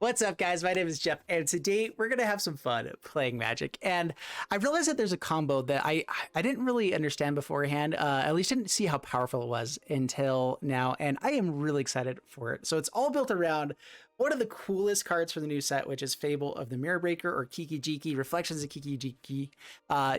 What's up, guys? My name is Jeff, and today we're gonna have some fun playing Magic. And I realized that there's a combo that I didn't really understand beforehand. At least didn't see how powerful it was until now, and I am really excited for it. So it's all built around one of the coolest cards for the new set, which is Fable of the Mirror Breaker, or Kiki-Jiki, Reflections of Kiki-Jiki.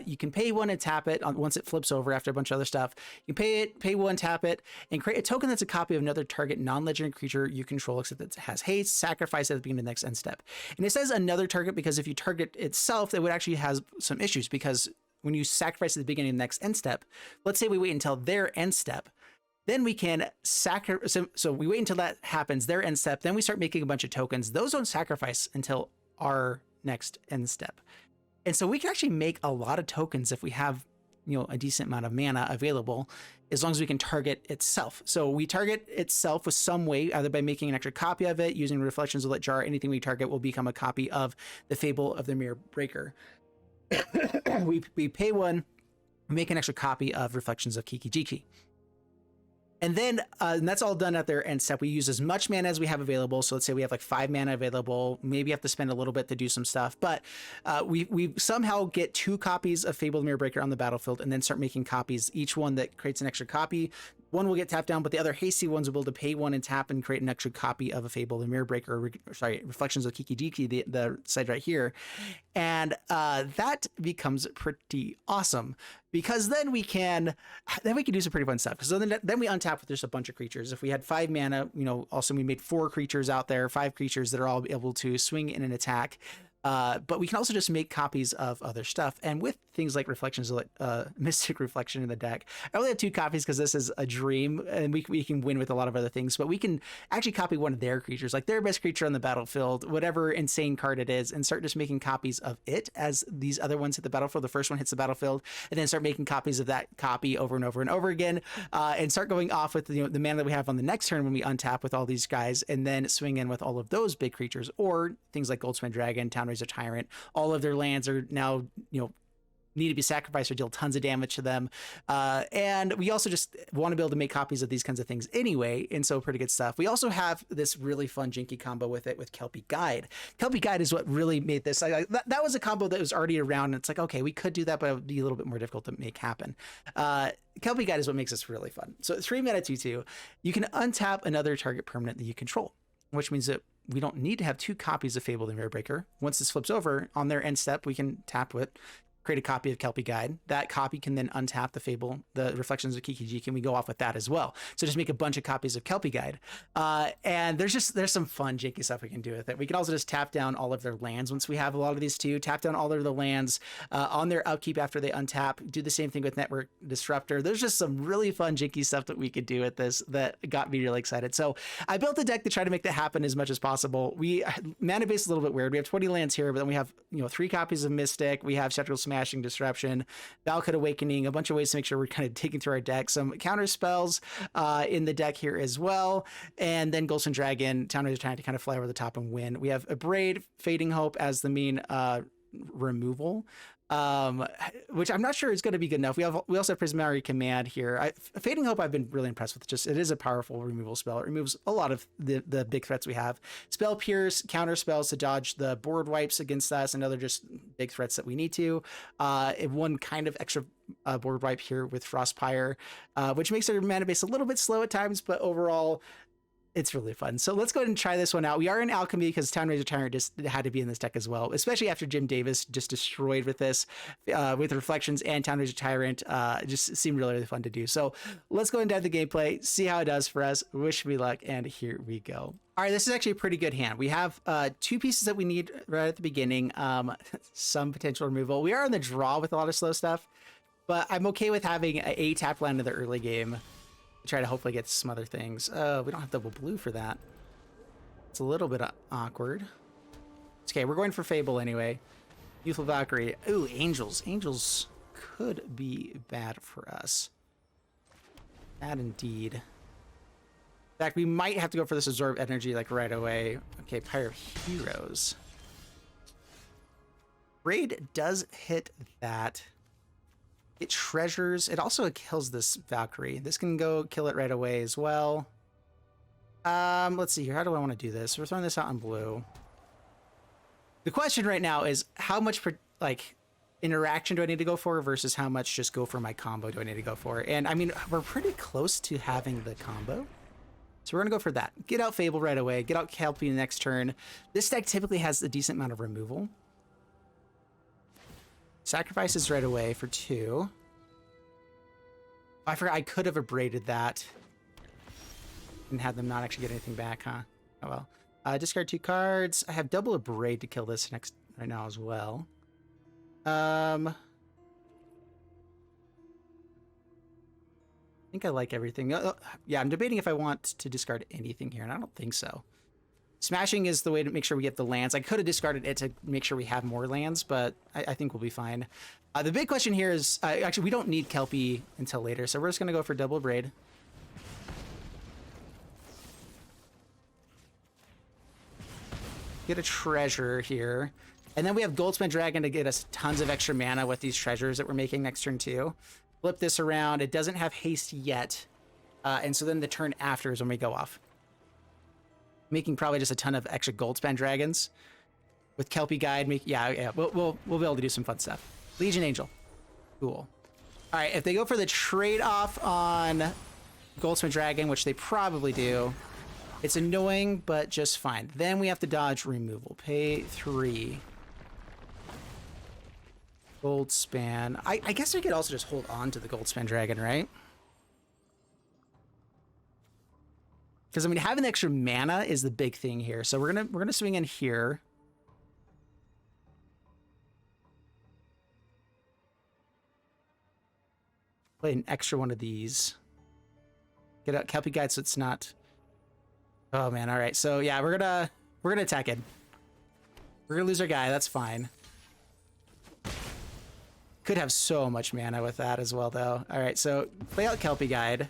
You can pay one and tap it once it flips over after a bunch of other stuff. You pay one, tap it, and create a token that's a copy of another target non-legendary creature you control, except that it has haste, sacrifice at the beginning of the next end step. And it says another target because if you target itself, it would actually have some issues, because when you sacrifice at the beginning of the next end step, let's say we wait until their end step, then we can sacrifice. So we wait until that happens, their end step, then we start making a bunch of tokens. Those don't sacrifice until our next end step. And so we can actually make a lot of tokens if we have, a decent amount of mana available, as long as we can target itself. So we target itself with some way, either by making an extra copy of it, using Reflections of Lit Jar. Anything we target will become a copy of the Fable of the Mirror Breaker. we pay one, make an extra copy of Reflections of Kiki-Jiki. And then and that's all done at their end step. We use as much mana as we have available. So let's say we have like 5 mana available. Maybe you have to spend a little bit to do some stuff. But we somehow get 2 copies of Fable the Mirror Breaker on the battlefield, and then start making copies. Each one that creates an extra copy. One will get tapped down, but the other hasty ones will be able to pay one and tap and create an extra copy of a Fable the Mirror Breaker, Reflections of Kiki-Jiki, the side right here. And that becomes pretty awesome, because then we can do some pretty fun stuff. So then we untap with just a bunch of creatures. If we had 5 mana, also we made 4 creatures out there, 5 creatures that are all able to swing in an attack. But we can also just make copies of other stuff. And with things like Reflections, Mystic Reflection in the deck, I only have 2 copies because this is a dream, and we can win with a lot of other things. But we can actually copy one of their creatures, like their best creature on the battlefield, whatever insane card it is, and start just making copies of it as these other ones hit the battlefield. The first one hits the battlefield, and then start making copies of that copy over and over and over again, and start going off with the mana that we have on the next turn when we untap with all these guys, and then swing in with all of those big creatures, or things like A-Goldspan Dragon, Town-razer Tyrant. All of their lands are now, need to be sacrificed or deal tons of damage to them. And we also just want to be able to make copies of these kinds of things anyway. And so pretty good stuff. We also have this really fun Jinky combo with it with Kelpie Guide. Kelpie Guide is what really made this. That was a combo that was already around. And it's like, okay, we could do that, but it would be a little bit more difficult to make happen. Kelpie Guide is what makes this really fun. So 3 mana 2/2, you can untap another target permanent that you control, which means that we don't need to have 2 copies of Fable the Mirror Breaker. Once this flips over, on their end step, we can tap it, create a copy of Kelpie Guide. That copy can then untap the Fable, the Reflections of Kiki-Jiki, and we go off with that as well. So just make a bunch of copies of Kelpie Guide. And there's some fun janky stuff we can do with it. We can also just tap down all of their lands once we have a lot of these too. Tap down all of the lands on their upkeep after they untap. Do the same thing with Network Disruptor. There's just some really fun janky stuff that we could do with this that got me really excited. So I built a deck to try to make that happen as much as possible. Mana base is a little bit weird. We have 20 lands here, but then we have 3 copies of Mystic. We have Shatterskull Smashing, Disruption, Valakut Awakening, a bunch of ways to make sure we're kind of taking through our deck. Some counter spells in the deck here as well. And then A-Goldspan Dragon, Town-razer Tyrant to kind of fly over the top and win. We have Abrade, Fading Hope as the main removal, which I'm not sure is going to be good enough. We also have Prismari Command here. Fading Hope I've been really impressed with. Just it is a powerful removal spell. It removes a lot of the big threats we have. Spell Pierce, counter spells to dodge the board wipes against us and other just big threats that we need to. One kind of extra board wipe here with Frostpyre, which makes our mana base a little bit slow at times, but overall it's really fun. So let's go ahead and try this one out. We are in Alchemy because Town-razer Tyrant just had to be in this deck as well, especially after Jim Davis just destroyed with this, with Reflections and Town-razer Tyrant. It just seemed really, really fun to do. So let's go and dive the gameplay, see how it does for us. Wish me luck, and here we go. All right, this is actually a pretty good hand. We have 2 pieces that we need right at the beginning. Some potential removal. We are in the draw with a lot of slow stuff, but I'm okay with having a tap land in the early game. Try to hopefully get some other things. We don't have double blue for that. It's a little bit awkward. It's okay, we're going for Fable anyway. Youthful Valkyrie. Ooh, Angels. Angels could be bad for us. Bad indeed. In fact, we might have to go for this Absorb Energy like right away. Okay, Pyre of Heroes. Raid does hit that. It treasures. It also kills this Valkyrie. This can go kill it right away as well. Let's see here. How do I want to do this? We're throwing this out on blue. The question right now is how much like interaction do I need to go for versus how much just go for my combo do I need to go for? And I mean, we're pretty close to having the combo. So we're going to go for that. Get out Fable right away. Get out Kelpie next turn. This deck typically has a decent amount of removal. Sacrifices right away for 2. I forgot I could have abraded that and had them not actually get anything back, huh? Oh well. Discard 2 cards. I have double Abrade to kill this next right now as well. I think I like everything. Yeah, I'm debating if I want to discard anything here, and I don't think so. Smashing is the way to make sure we get the lands. I could have discarded it to make sure we have more lands, but I think we'll be fine. The big question here is, actually, we don't need Kelpie until later, so we're just going to go for double Abrade. Get a treasure here. And then we have Goldspan Dragon to get us tons of extra mana with these treasures that we're making next turn too. Flip this around. It doesn't have haste yet. And so then the turn after is when we go off. Making probably just a ton of extra Goldspan Dragons. With Kelpie Guide, we'll be able to do some fun stuff. Legion Angel. Cool. All right, if they go for the trade-off on Goldspan Dragon, which they probably do, it's annoying, but just fine. Then we have to dodge removal. Pay 3. Goldspan. I guess we could also just hold on to the Goldspan Dragon, right? Because I mean, having the extra mana is the big thing here. So we're gonna swing in here. Play an extra one of these. Get out Kelpie Guide so it's not. Oh man, all right. So yeah, we're gonna attack it. We're gonna lose our guy. That's fine. Could have so much mana with that as well, though. All right, so play out Kelpie Guide.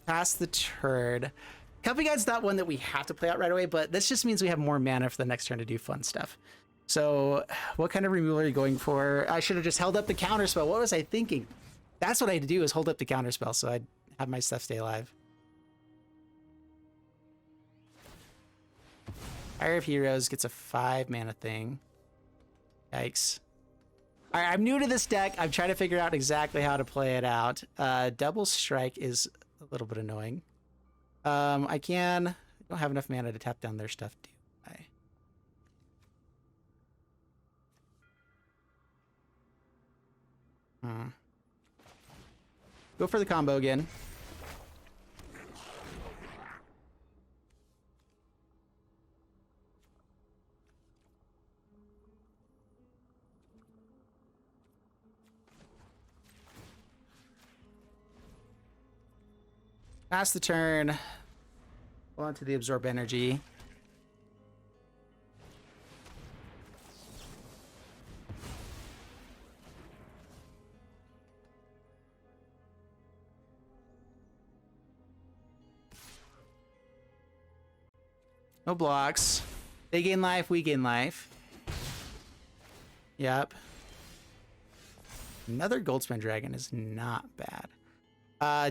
Pass the turn. Kelpie Guide's not one that we have to play out right away, but this just means we have more mana for the next turn to do fun stuff. So what kind of removal are you going for? I should have just held up the counterspell. What was I thinking? That's what I had to do, is hold up the counterspell so I'd have my stuff stay alive. Fire of Heroes gets a 5 mana thing. Yikes. All right, I'm new to this deck. I'm trying to figure out exactly how to play it out. Double Strike is a little bit annoying. I don't have enough mana to tap down their stuff, do I? Go for the combo again. Pass the turn. Go on to the Absorb Energy. No blocks. They gain life, we gain life. Yep. Another Goldspan Dragon is not bad.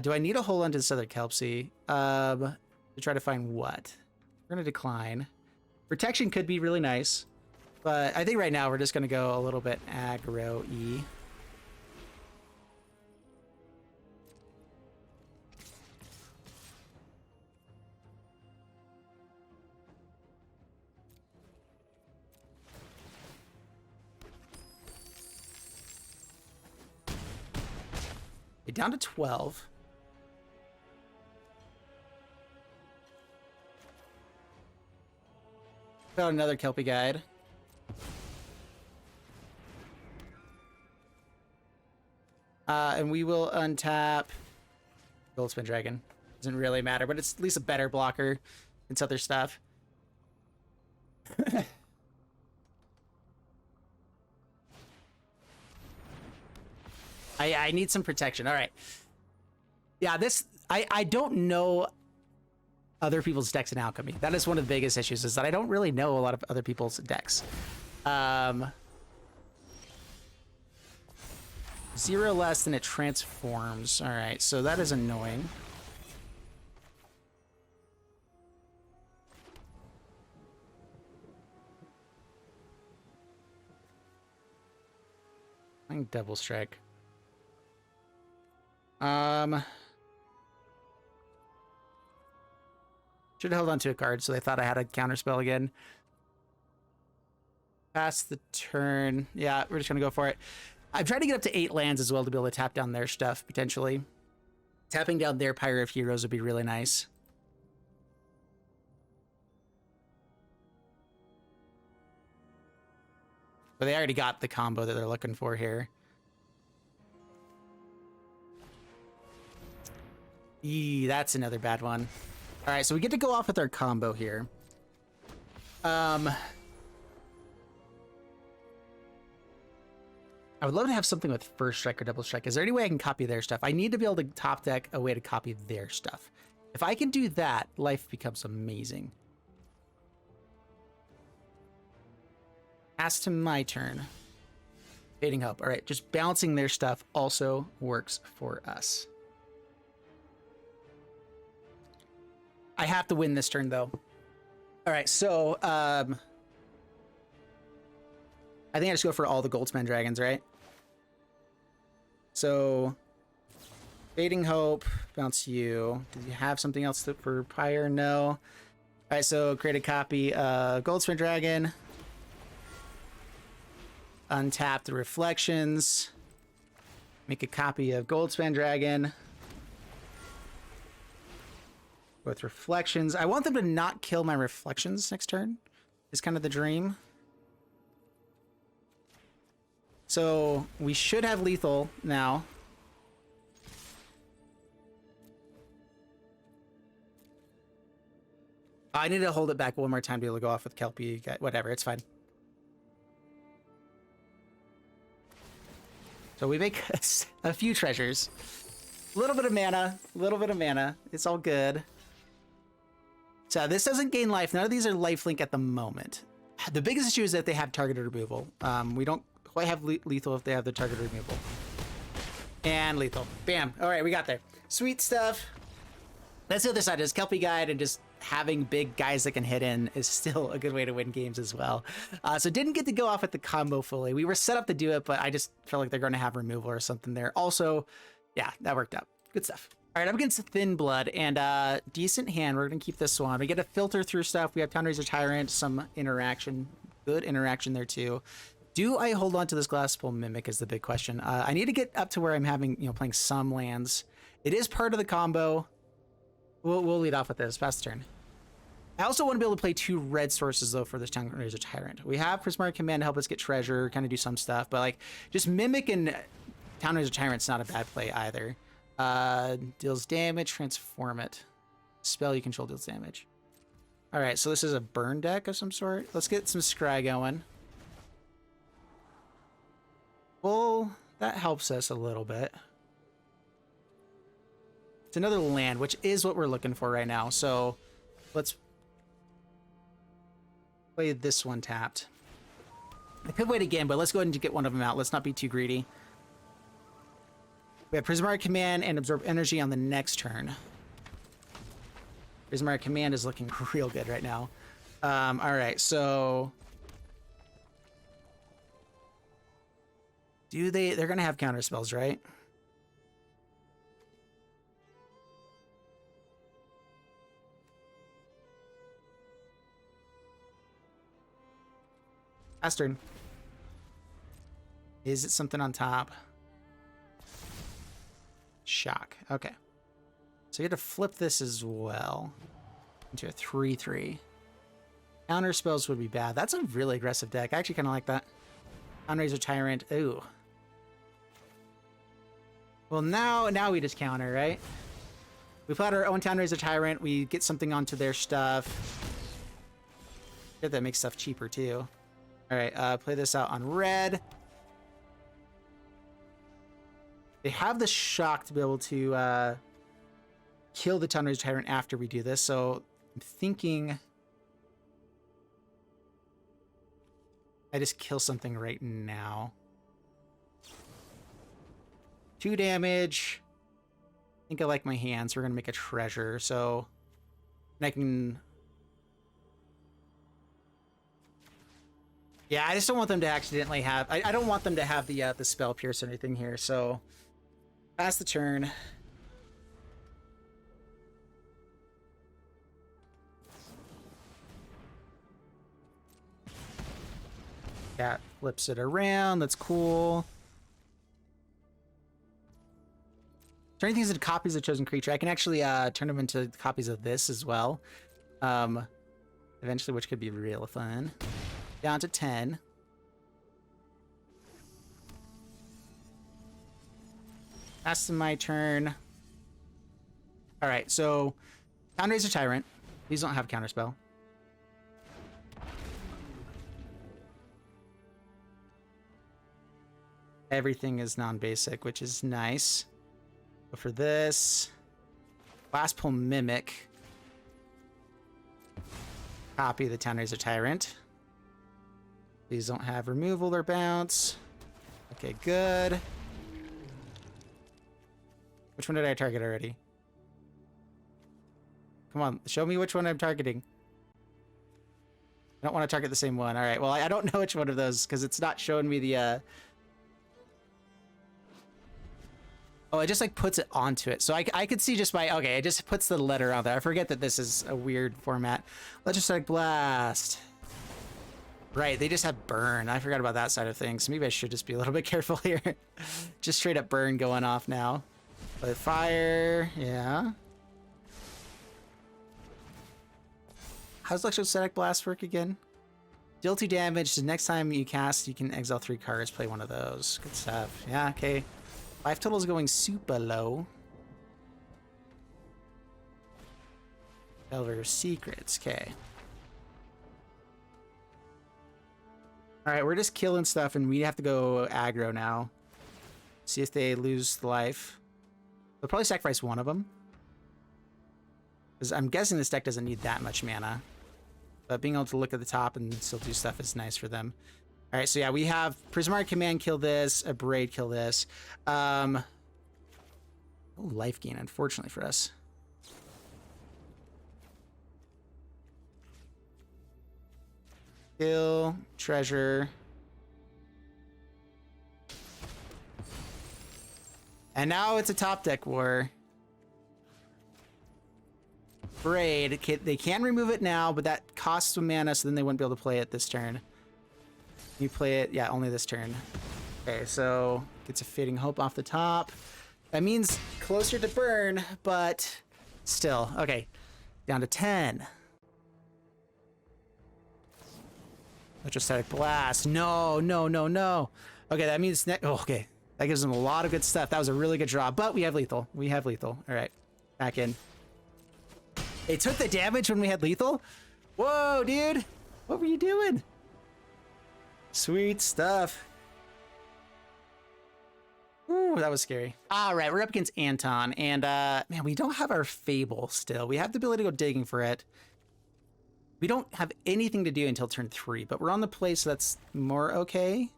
Do I need to hold on to this other Kelpie? To try to find what? We're going to decline. Protection could be really nice, but I think right now we're just going to go a little bit aggro-y. Down to 12. Got another Kelpie Guide. And we will untap Goldspan Dragon. Doesn't really matter, but it's at least a better blocker than some other stuff. I need some protection. All right. Yeah, I don't know other people's decks in Alchemy. That is one of the biggest issues, is that I don't really know a lot of other people's decks. 0 less than it transforms. All right, so that is annoying. think double strike. Should have held on to a card, so they thought I had a counterspell again. Pass the turn. Yeah, we're just gonna go for it. I'm trying to get up to 8 lands as well to be able to tap down their stuff, potentially. Tapping down their Pyre of Heroes would be really nice. But they already got the combo that they're looking for here. Eee, that's another bad one. All right, so we get to go off with our combo here. I would love to have something with first strike or double strike. Is there any way I can copy their stuff? I need to be able to top deck a way to copy their stuff. If I can do that, life becomes amazing. Pass to my turn. Fading Hope. All right, just bouncing their stuff also works for us. I have to win this turn, though. All right, so I think I just go for all the A-Goldspan Dragons, right? So, Fading Hope, bounce you. Do you have something else for Pyre? No. All right, so create a copy. A-Goldspan Dragon. Untap the Reflections. Make a copy of A-Goldspan Dragon. With Reflections. I want them to not kill my Reflections next turn. Is kind of the dream. So we should have lethal now. I need to hold it back one more time to be able to go off with Kelpie. Whatever, it's fine. So we make a few treasures. A little bit of mana. A little bit of mana. It's all good. So this doesn't gain life. None of these are lifelink at the moment. The biggest issue is that they have targeted removal. We don't quite have lethal if they have the targeted removal. And lethal. Bam. All right, we got there. Sweet stuff. That's the other side is Kelpie Guide, and just having big guys that can hit in is still a good way to win games as well. So didn't get to go off with the combo fully. We were set up to do it, but I just felt like they're going to have removal or something there. Also, yeah, that worked out. Good stuff. All right, I'm against Thin Blood, and decent hand. We're going to keep this one. We get to filter through stuff. We have Town-razer Tyrant, some interaction. Good interaction there, too. Do I hold on to this Glasspool Mimic is the big question. I need to get up to where I'm having, playing some lands. It is part of the combo. We'll lead off with this. Pass the turn. I also want to be able to play 2 red sources, though, for this Town-razer Tyrant. We have Prismari Command to help us get treasure, kind of do some stuff, but, like, just Mimic and Town-razer Tyrant's not a bad play either. Deals damage, transform it. Spell you control deals damage. All right, so this is a burn deck of some sort. Let's get some scry going. Well, that helps us a little bit. It's another land, which is what we're looking for right now. So let's play this one tapped. I could wait again, but let's go ahead and get one of them out. Let's not be too greedy. We have Prismari Command and Absorb Energy on the next turn. Prismari Command is looking real good right now. All right, so they're going to have counter spells, right? Last turn. Is it something on top? Shock. Okay. So you have to flip this as well into a 3/3. Counter spells would be bad. That's a really aggressive deck. I actually kind of like that. Town-razer Tyrant. Ooh. Well, now we just counter, right? We put out our own Town-razer Tyrant. We get something onto their stuff. Good, that makes stuff cheaper too. All right, play this out on red. They have the shock to be able to kill the Town-razer Tyrant after we do this, so I'm thinking I just kill something right now. 2 damage. I think I like my hands. We're going to make a treasure, so I can Yeah, I just don't want them to accidentally have... I don't want them to have the spell pierce or anything here, so... Pass the turn. Cat flips it around. That's cool. Turning things into copies of chosen creature. I can actually turn them into copies of this as well. Eventually, which could be real fun. Down to 10. That's my turn. All right, so Town-razer Tyrant. These don't have counterspell. Everything is non-basic, which is nice. But for this, Glasspool Mimic. Copy the Town-razer Tyrant. These don't have removal or bounce. Okay, good. Which one did I target already? Come on, show me which one I'm targeting. I don't want to target the same one. All right, well, I don't know which one of those because it's not showing me the... Oh, it just like puts it onto it. So I could see just by... Okay, it just puts the letter on there. I forget that this is a weird format. Let's just like blast. Right, they just have burn. I forgot about that side of things. Maybe I should just be a little bit careful here. Just straight up burn going off now. With fire, yeah. How's Electrostatic Blast work again? Deal 2 damage. The next time you cast, you can exile 3 cards, play one of those. Good stuff. Yeah, okay. Life total is going super low. Delver Secrets, okay. Alright, we're just killing stuff and we have to go aggro now. See if they lose the life. They'll probably sacrifice one of them. Because I'm guessing this deck doesn't need that much mana. But being able to look at the top and still do stuff is nice for them. Alright, so yeah, we have Prismari Command kill this, Abrade kill this. Oh, life gain, unfortunately for us. Kill, treasure. And now it's a top deck war. Braid, they can remove it now, but that costs some mana, so then they wouldn't be able to play it this turn. You play it, yeah, only this turn. Okay, so gets a Fading Hope off the top. That means closer to burn, but still. Okay, down to 10. Electrostatic Blast. No, no, no, no. Okay, that means... Oh, okay. That gives them a lot of good stuff. That was a really good draw, but we have lethal. We have lethal. All right, back in. They took the damage when we had lethal? Whoa, dude. What were you doing? Sweet stuff. Ooh, that was scary. All right, we're up against Anton, and man, we don't have our Fable still. We have the ability to go digging for it. We don't have anything to do until turn 3, but we're on the play, so that's more okay.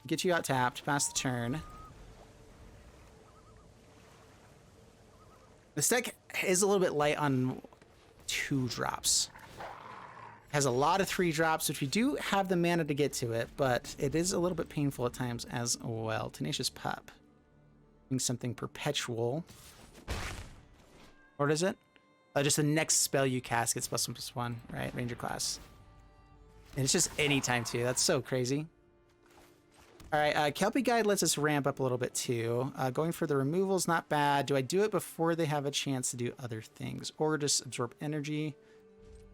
Get you out tapped, pass the turn. This deck is a little bit light on 2 drops. Has a lot of 3 drops, which we do have the mana to get to it, but it is a little bit painful at times as well. Tenacious Pup. Doing something perpetual. What is it? Just the next spell you cast gets +1/+1, right? Ranger class. And it's just any time too. That's so crazy. All right, Kelpie Guide lets us ramp up a little bit too. Going for the removal's not bad. Do I do it before they have a chance to do other things, or just absorb energy?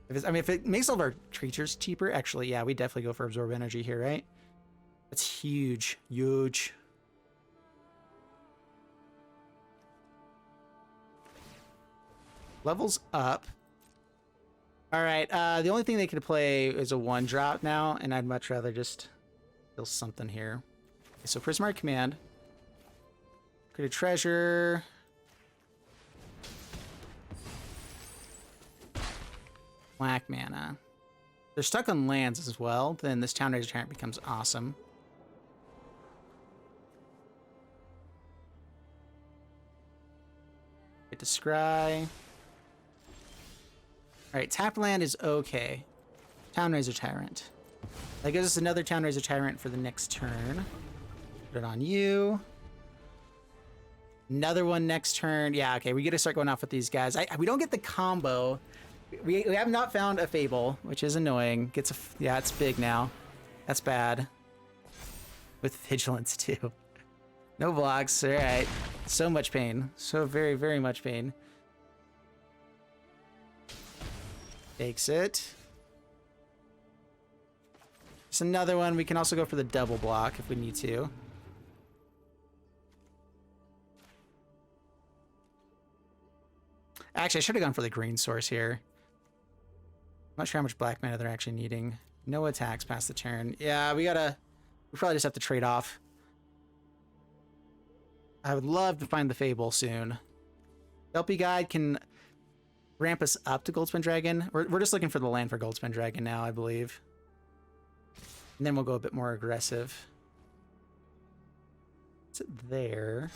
If it makes all of our creatures cheaper, actually, yeah, we definitely go for absorb energy here, right? That's huge, huge. Levels up. All right, the only thing they could play is a 1-drop now, and I'd much rather just kill something here. Okay, so Prismari Command. Create a treasure. Black mana. They're stuck on lands as well, then this Town-razer Tyrant becomes awesome. Get to scry. Alright, tap land is okay. Town-razer Tyrant. That gives us another Town-razer Tyrant for the next turn. Put it on you. Another one next turn. Yeah, okay, we got to start going off with these guys. We don't get the combo. We have not found a Fable, which is annoying. Yeah, it's big now. That's bad. With Vigilance, too. No blocks, all right. So much pain. So very, very much pain. Takes it. Just another one. We can also go for the double block if we need to. Actually, I should have gone for the green source here. I'm not sure how much black mana they're actually needing. No attacks past the turn. Yeah, we probably just have to trade off. I would love to find the Fable soon. Kelpie Guide can ramp us up to Goldspan Dragon. We're just looking for the land for Goldspan Dragon now, I believe. And then we'll go a bit more aggressive. What's it there?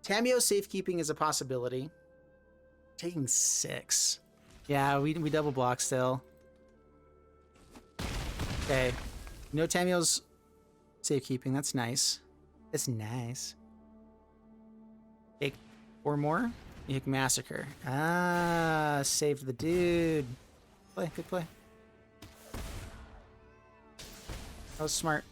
Tameo safekeeping is a possibility. Taking 6. Yeah, we double block still. Okay. No Tameo's safekeeping. That's nice. That's nice. Take 4 more. You can massacre. Ah, saved the dude. Play, good play. That was smart.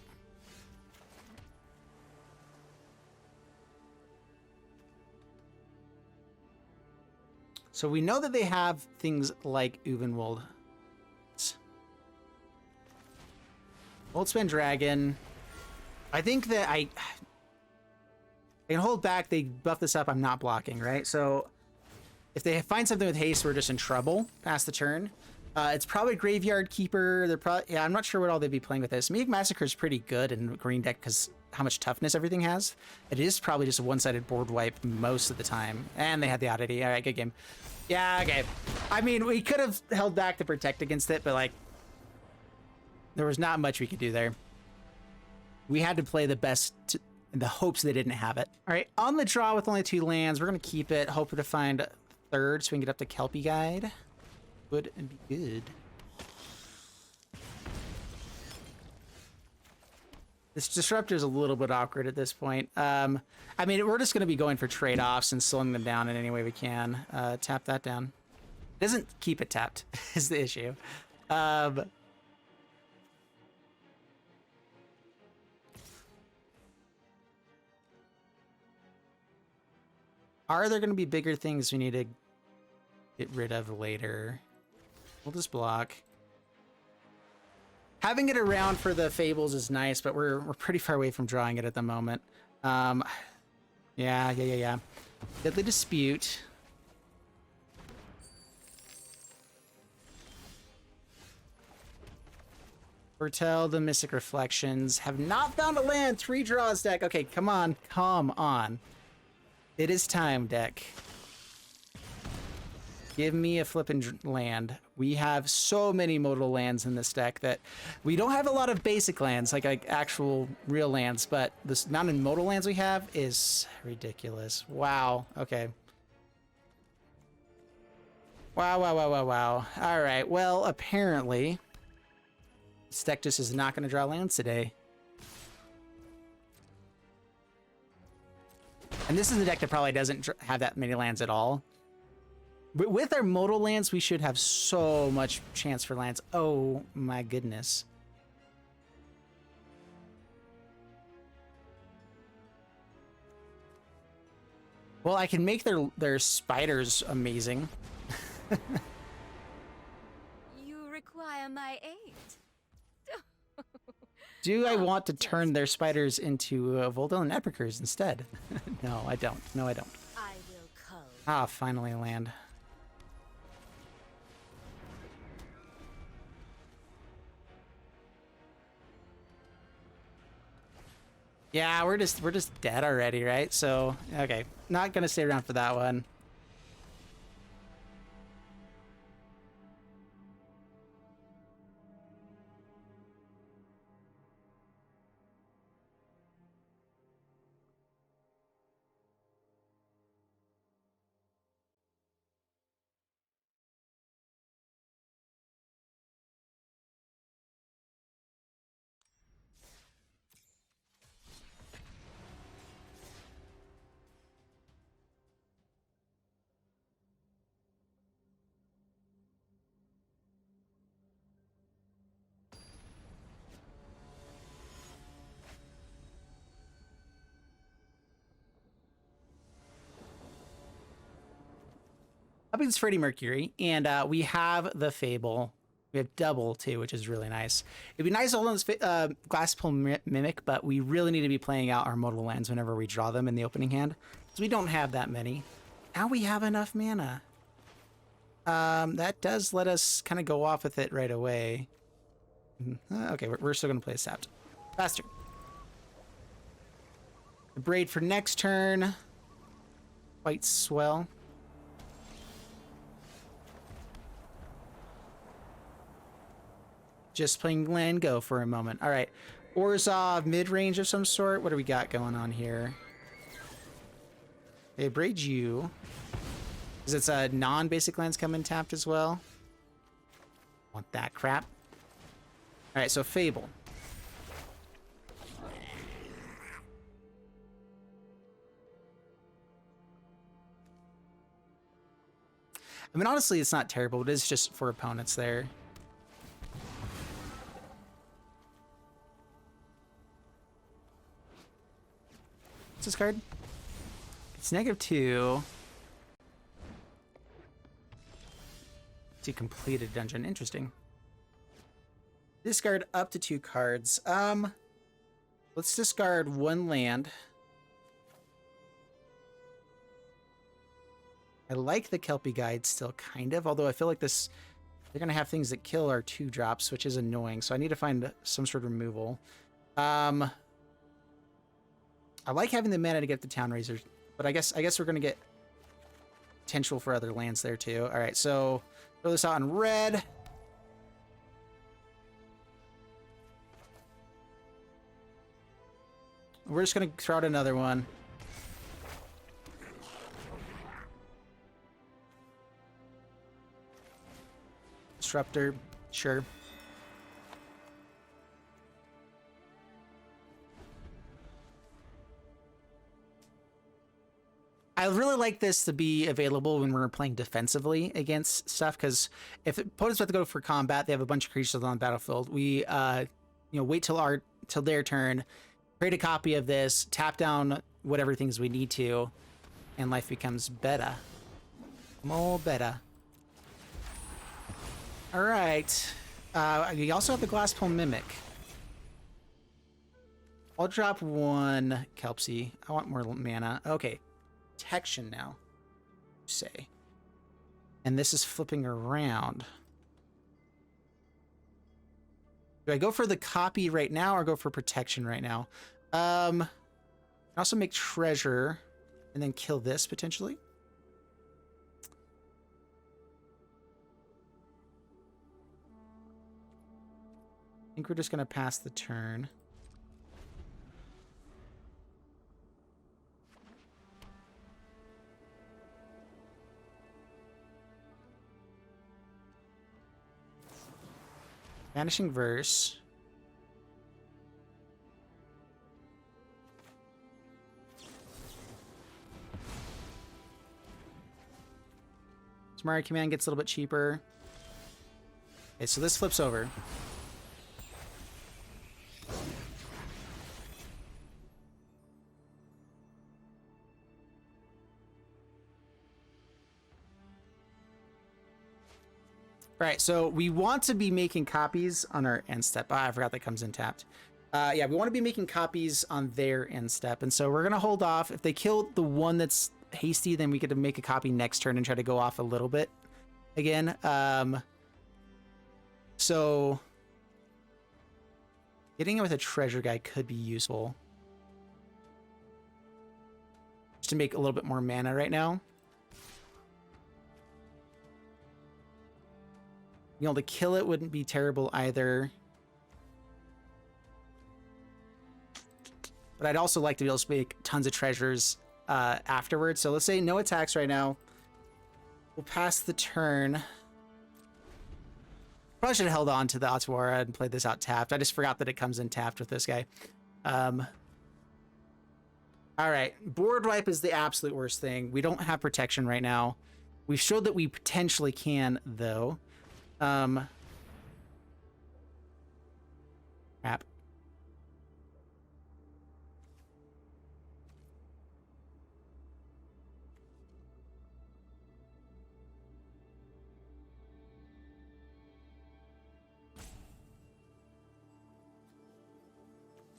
So we know that they have things like Uvenwold. Goldspan Dragon. I think that I can hold back. They buff this up. I'm not blocking, right? So if they find something with haste, we're just in trouble past the turn. It's probably Graveyard Keeper. They're probably, yeah, I'm not sure what all they'd be playing with this. Mimic Massacre is pretty good in green deck because how much toughness everything has. It is probably just a one-sided board wipe most of the time. And they had the oddity. All right, good game. Yeah, okay. I mean, we could have held back to protect against it, but like, there was not much we could do there. We had to play the best in the hopes they didn't have it. All right, on the draw with only 2 lands, we're going to keep it, hoping to find 3rd so we can get up to Kelpie Guide. Would be good. This Disruptor is a little bit awkward at this point. I mean, we're just going to be going for trade-offs and slowing them down in any way we can. Tap that down. It doesn't keep it tapped, is the issue. Are there going to be bigger things we need to get rid of later? We'll just block. Having it around for the Fables is nice, but we're pretty far away from drawing it at the moment. Yeah. Deadly Dispute. Foretell the Mystic Reflections. Have not found a land. 3 draws deck. Okay, come on. Come on. It is time, deck. Give me a flippin' land. We have so many modal lands in this deck that we don't have a lot of basic lands, like actual real lands, but this amount of modal lands we have is ridiculous. Wow. Okay. Wow. All right. Well, apparently, this deck just is not going to draw lands today. And this is a deck that probably doesn't have that many lands at all. But with our modal lands, we should have so much chance for lands. Oh my goodness. Well, I can make their spiders amazing. You require my aid. Do I want to turn their spiders into Voldel and Epicers instead? No, I don't. No, I don't. I will call. Ah, finally land. Yeah, we're just dead already, right? So, okay. Not gonna stay around for that one. Up against Freddie Mercury, and we have the Fable. We have double, too, which is really nice. It'd be nice to hold on this Glasspool Mimic, but we really need to be playing out our modal lands whenever we draw them in the opening hand, because we don't have that many. Now we have enough mana. That does let us kind of go off with it right away. Okay, we're still going to play a Sapped. Faster. Abrade for next turn. Quite swell. Just playing land go for a moment. All right. Orzhov, mid-range of some sort. What do we got going on here? They Abrade you. Because it's a non-basic lands coming tapped as well. Want that crap. All right, so Fable. I mean, honestly, it's not terrible. It is just for opponents there. What's this card? It's -2. To complete a dungeon. Interesting. Discard up to 2 cards. Let's discard 1 land. I like the Kelpie guide still, kind of, although I feel like this, they're gonna have things that kill our 2-drops, which is annoying, so I need to find some sort of removal. I like having the mana to get the Town-razer, but I guess we're gonna get potential for other lands there too. All right, so throw this out in red. We're just gonna throw out another one. Disruptor, sure. I really like this to be available when we're playing defensively against stuff, because if opponents have to go for combat, they have a bunch of creatures on the battlefield. We, wait till their turn, create a copy of this, tap down whatever things we need to, and life becomes better. More better. All right. We also have the Glasspool Mimic. I'll drop 1 Kelpie. I want more mana. Okay. Protection now, say. And this is flipping around. Do I go for the copy right now or go for protection right now? I also make treasure and then kill this potentially. I think we're just going to pass the turn. Vanishing Verse. Prismari Command gets a little bit cheaper. Okay, so this flips over. All right, so we want to be making copies on our end step. I forgot that comes in tapped. Yeah, we want to be making copies on their end step. And so we're going to hold off. If they kill the one that's hasty, then we get to make a copy next turn and try to go off a little bit again. So getting it with a treasure guy could be useful. Just to make a little bit more mana right now. Being able to kill it wouldn't be terrible either. But I'd also like to be able to make tons of treasures afterwards. So let's say no attacks right now. We'll pass the turn. Probably should have held on to the Otawara and played this out tapped. I just forgot that it comes in tapped with this guy. All right. Board wipe is the absolute worst thing. We don't have protection right now. We've showed that we potentially can, though. Crap.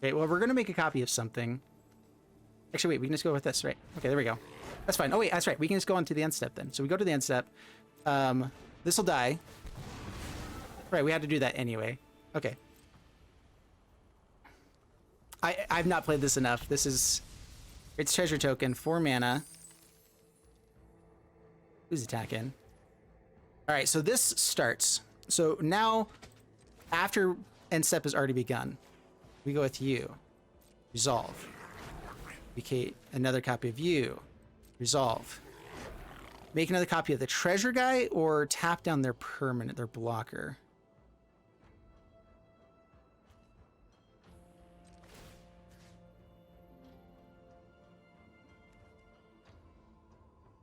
Okay, well, we're going to make a copy of something. Actually, wait, we can just go with this, right? Okay, there we go. That's fine. Oh, wait, that's right. We can just go on to the end step then. So we go to the end step. This will die. Right, we had to do that anyway. Okay. I've not played this enough. This is... It's treasure token, 4 mana. Who's attacking? Alright, so this starts. So now, after end step has already begun, we go with you. Resolve. Vacate another copy of you. Resolve. Make another copy of the treasure guy or tap down their permanent, their blocker.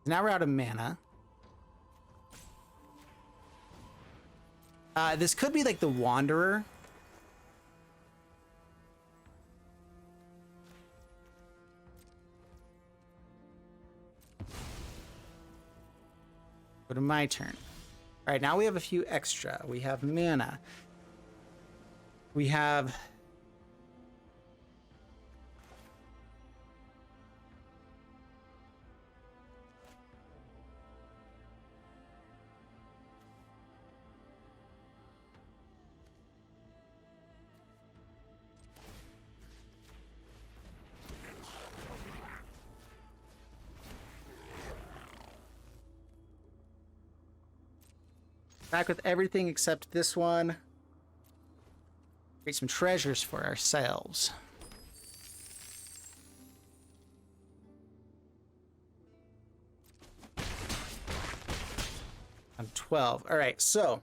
Now we're out of mana. This could be like the Wanderer. Go to my turn. All right, now we have a few extra. We have mana. We have... Back with everything except this one. Create some treasures for ourselves. I'm 12. All right, so.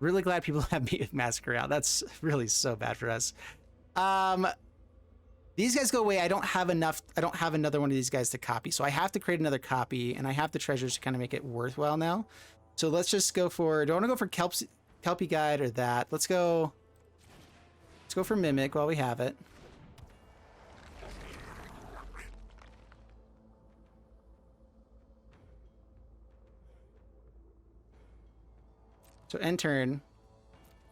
Really glad people have me Massacre out. That's really so bad for us. These guys go away. I don't have enough. I don't have another one of these guys to copy. So I have to create another copy, and I have the treasures to kind of make it worthwhile now. So let's just go for, do I want to go for Kelpie Guide or that? Let's go for Mimic while we have it. So end turn.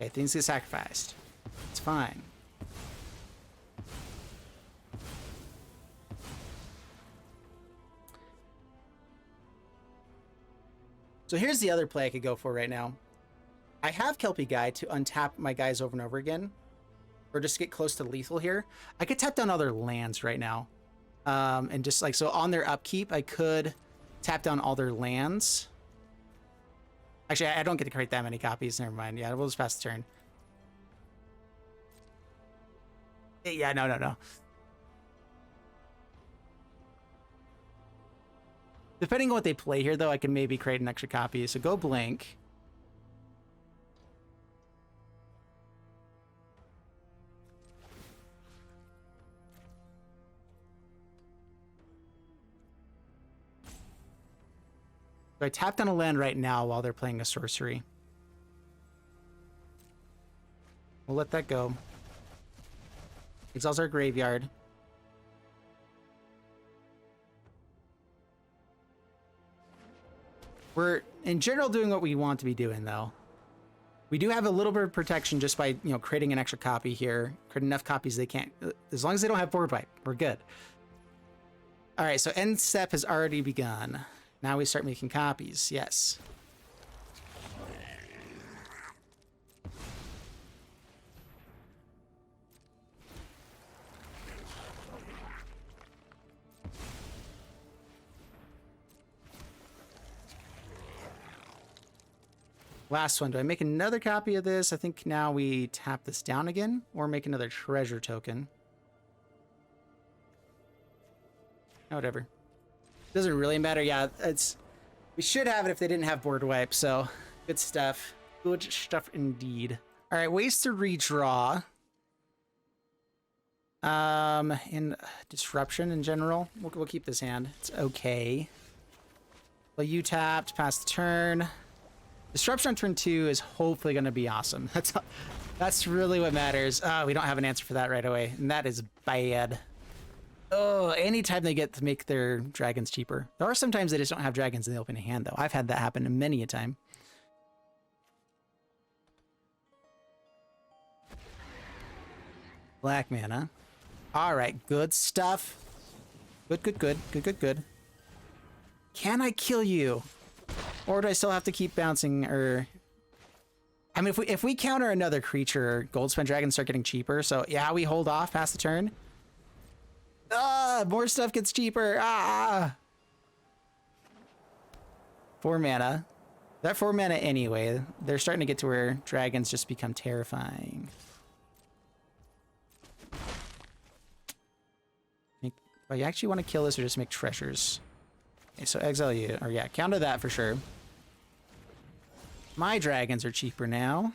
Okay, things get sacrificed. It's fine. So here's the other play I could go for right now. I have Kelpie Guide to untap my guys over and over again, or just get close to lethal here. I could tap down other lands right now, and just like, so on their upkeep, I could tap down all their lands. Actually, I don't get to create that many copies. Never mind. Yeah, we'll just pass the turn. Yeah, no. Depending on what they play here, though, I can maybe create an extra copy. So go blink. So I tapped on a land right now while they're playing a sorcery. We'll let that go. Exiles our graveyard. We're, in general, doing what we want to be doing, though. We do have a little bit of protection just by, creating an extra copy here. Create enough copies they can't... As long as they don't have board wipe, we're good. All right, so end step has already begun. Now we start making copies. Yes. Last one. Do I make another copy of this? I think now we tap this down again, or make another treasure token. Whatever. Doesn't really matter. Yeah, we should have it if they didn't have board wipe. So good stuff. Good stuff indeed. All right, ways to redraw. In disruption in general, we'll keep this hand. It's okay. Well, you tapped, pass the turn. Disruption on turn 2 is hopefully going to be awesome. That's really what matters. We don't have an answer for that right away, and that is bad. Oh, anytime they get to make their dragons cheaper. There are sometimes they just don't have dragons in the opening hand, though. I've had that happen many a time. Black mana. All right, good stuff. Good, good, good, good, good, good. Can I kill you? Or do I still have to keep bouncing? Or I mean, if we counter another creature, Goldspan Dragons start getting cheaper. So yeah, we hold off past the turn. More stuff gets cheaper. 4 mana. That 4 mana anyway. They're starting to get to where dragons just become terrifying. Oh, you actually want to kill this or just make treasures? Okay, so exile you. Or yeah, counter that for sure. My dragons are cheaper now.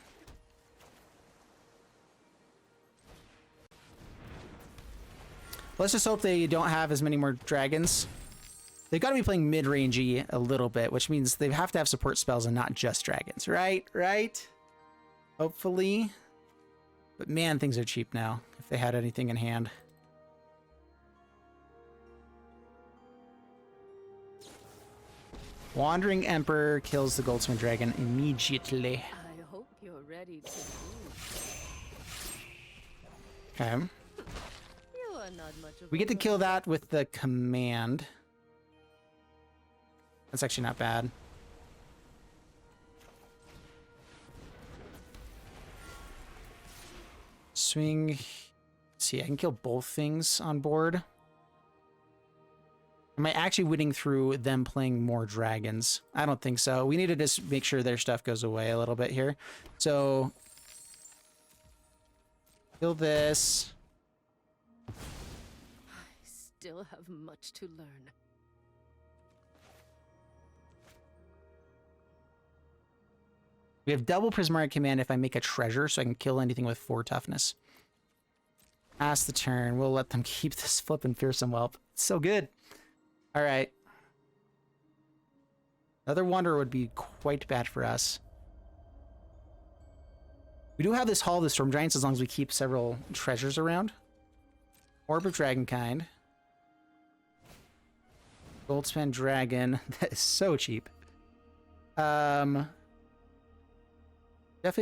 Let's just hope they don't have as many more dragons. They've got to be playing mid-rangey a little bit, which means they have to have support spells and not just dragons, right? Right? Hopefully. But man, things are cheap now, if they had anything in hand. Wandering Emperor kills the Goldspan Dragon immediately. I hope you're ready to move. Okay. You are not much of We get to kill that with the command. That's actually not bad. Swing. Let's see, I can kill both things on board. Am I actually winning through them playing more dragons? I don't think so. We need to just make sure their stuff goes away a little bit here. So, kill this. I still have much to learn. We have double Prismari Command if I make a treasure, so I can kill anything with 4 toughness. Pass the turn. We'll let them keep this flippin' fearsome whelp. It's so good. All right. Another Wanderer would be quite bad for us. We do have this Hall of the Storm Giants as long as we keep several treasures around. Orb of Dragonkind. Goldspan Dragon. That is so cheap. Definitely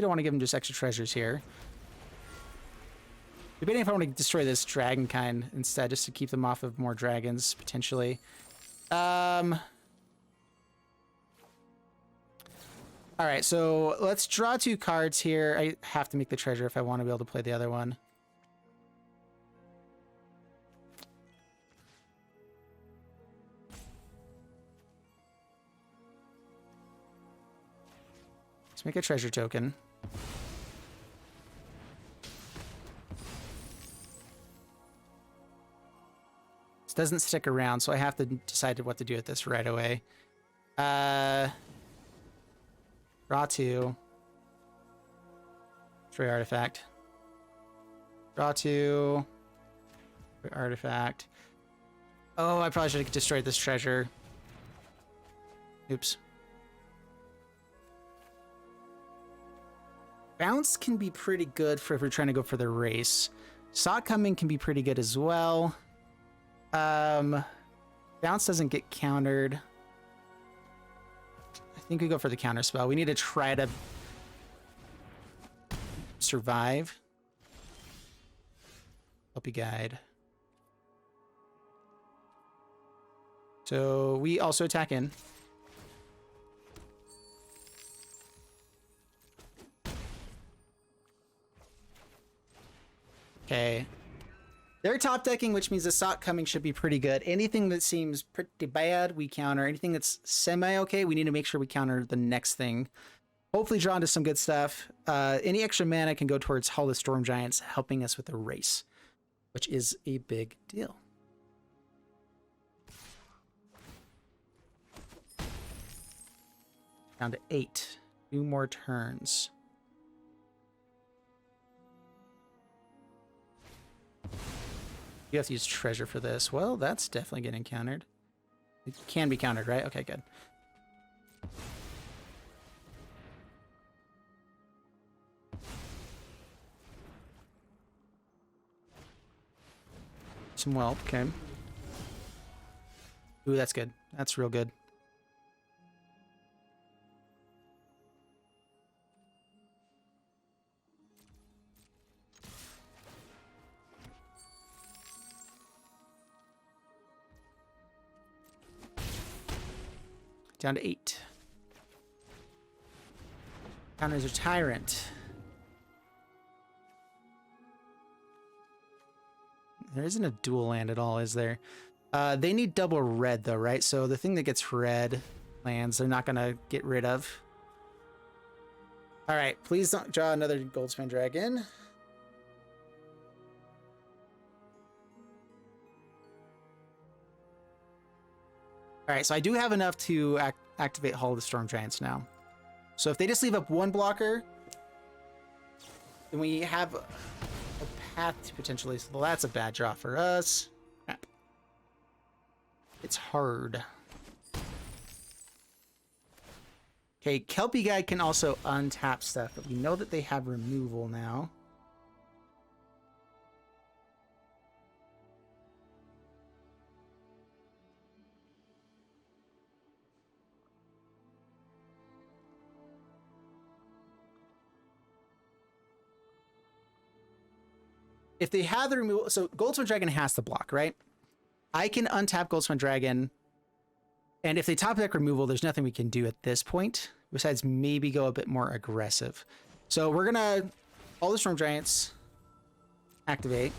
don't want to give him just extra treasures here. Debating if I want to destroy this Dragonkind instead, just to keep them off of more dragons, potentially. Alright, so let's draw 2 cards here. I have to make the treasure if I want to be able to play the other one. Let's make a treasure token. This doesn't stick around, so I have to decide what to do with this right away. Draw 2. Destroy artifact. Draw 2. Destroy artifact. Oh, I probably should have destroyed this treasure. Oops. Bounce can be pretty good for if we're trying to go for the race. Saw coming can be pretty good as well. Bounce doesn't get countered. I think we go for the counter spell. We need to try to survive. Help you guide. So we also attack in. Okay. They're top decking, which means the Sock coming should be pretty good. Anything that seems pretty bad, we counter. Anything that's semi-okay, we need to make sure we counter the next thing. Hopefully draw into some good stuff. Any extra mana can go towards Hall of Storm Giants, helping us with the race, which is a big deal. Down to 8. 2 more turns. You have to use treasure for this. Well, that's definitely getting countered. It can be countered, right? Okay, good. Some whelp, okay. Ooh, that's good. That's real good. down to 8. Town-razer Tyrant. There isn't a dual land at all, is there? They need double red though, right? So the thing that gets red lands, they're not gonna get rid of. All right, please don't draw another Goldspan Dragon. All right, so I do have enough to activate Hall of the Storm Giants now. So if they just leave up 1 blocker, then we have a path to potentially. So that's a bad draw for us. Crap. It's hard. Okay, Kelpie guy can also untap stuff, but we know that they have removal now. If they have the removal, so Goldspan Dragon has to block, right? I can untap Goldspan Dragon, and if they top deck removal, there's nothing we can do at this point, besides maybe go a bit more aggressive. So we're gonna, all the Storm Giants, activate.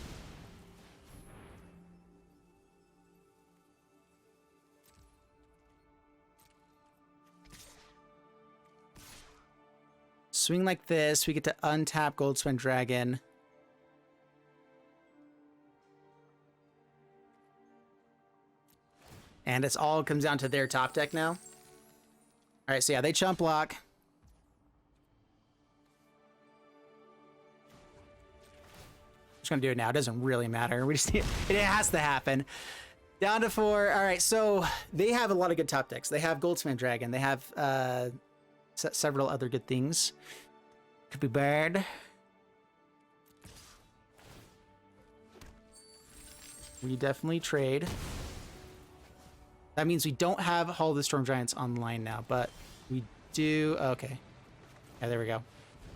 Swing like this, we get to untap Goldspan Dragon. And it's all comes down to their top deck now. All right, so yeah, they chump block. Just gonna do it now. It doesn't really matter. We just it has to happen. Down to 4. All right, so they have a lot of good top decks. They have Goldspan Dragon. They have several other good things. Could be bad. We definitely trade. That means we don't have Hall of the Storm Giants online now, but we do. Okay. Yeah, there we go.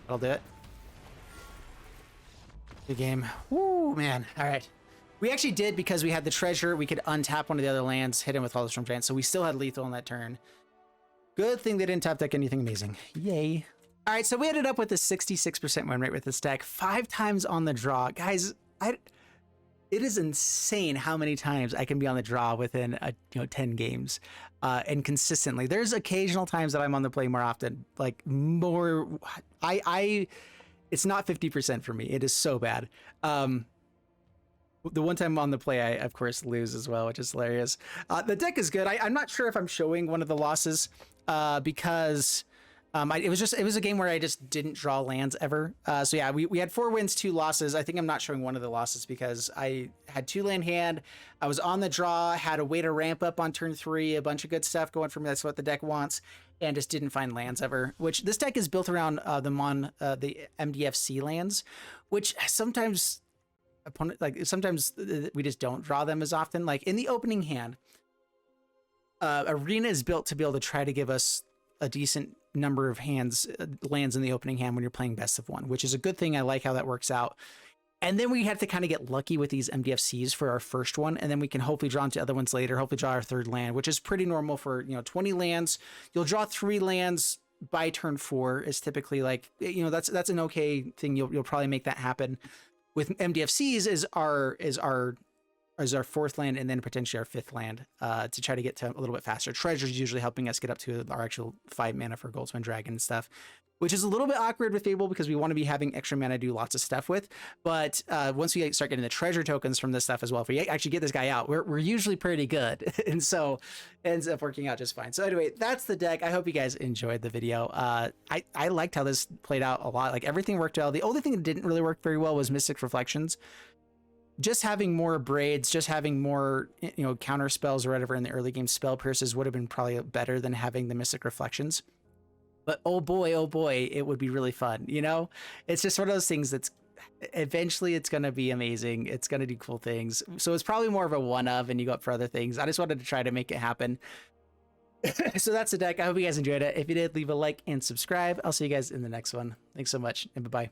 That'll do it. Good game. Woo, man. All right. We actually did, because we had the treasure. We could untap one of the other lands, hit him with Hall of the Storm Giants, so we still had lethal on that turn. Good thing they didn't top deck anything amazing. Yay. All right, so we ended up with a 66% win rate with this deck, 5 times on the draw. Guys, it is insane how many times I can be on the draw within 10 games, and consistently. There's occasional times that I'm on the play more often, like more. It's not 50% for me. It is so bad. The one time I'm on the play, I of course lose as well, which is hilarious. The deck is good. I'm not sure if I'm showing one of the losses because. It was a game where I just didn't draw lands ever. So yeah, we had 4 wins, 2 losses. I think I'm not showing one of the losses because I had 2 land hand. I was on the draw, had a way to ramp up on turn 3, a bunch of good stuff going for me. That's what the deck wants, and just didn't find lands ever. Which this deck is built around the MDFC lands, which sometimes we just don't draw them as often. Like in the opening hand, Arena is built to be able to try to give us a decent number of lands in the opening hand when you're playing best of 1, which is a good thing. I like how that works out. And then we have to kind of get lucky with these MDFCs for our first one, and then we can hopefully draw into other ones later, hopefully draw our 3rd land, which is pretty normal for 20 lands. You'll draw 3 lands by turn 4 is typically like, that's an okay thing. You'll probably make that happen. With MDFCs is our 4th land, and then potentially our 5th land to try to get to a little bit faster. Treasure's usually helping us get up to our actual 5 mana for Goldspan Dragon and stuff, which is a little bit awkward with Fable because we want to be having extra mana to do lots of stuff with. But once we start getting the treasure tokens from this stuff as well, if we actually get this guy out, we're usually pretty good. And so it ends up working out just fine. So anyway, that's the deck. I hope you guys enjoyed the video. I liked how this played out a lot. Like everything worked well. The only thing that didn't really work very well was Mystic Reflections. Just having more Abrades, just having more, counter spells or whatever in the early game, spell pierces would have been probably better than having the Mystic Reflections. But oh boy, it would be really fun. It's just one of those things that's eventually it's going to be amazing. It's going to do cool things. So it's probably more of a one of, and you go up for other things. I just wanted to try to make it happen. So that's the deck. I hope you guys enjoyed it. If you did, leave a like and subscribe. I'll see you guys in the next one. Thanks so much, and bye-bye.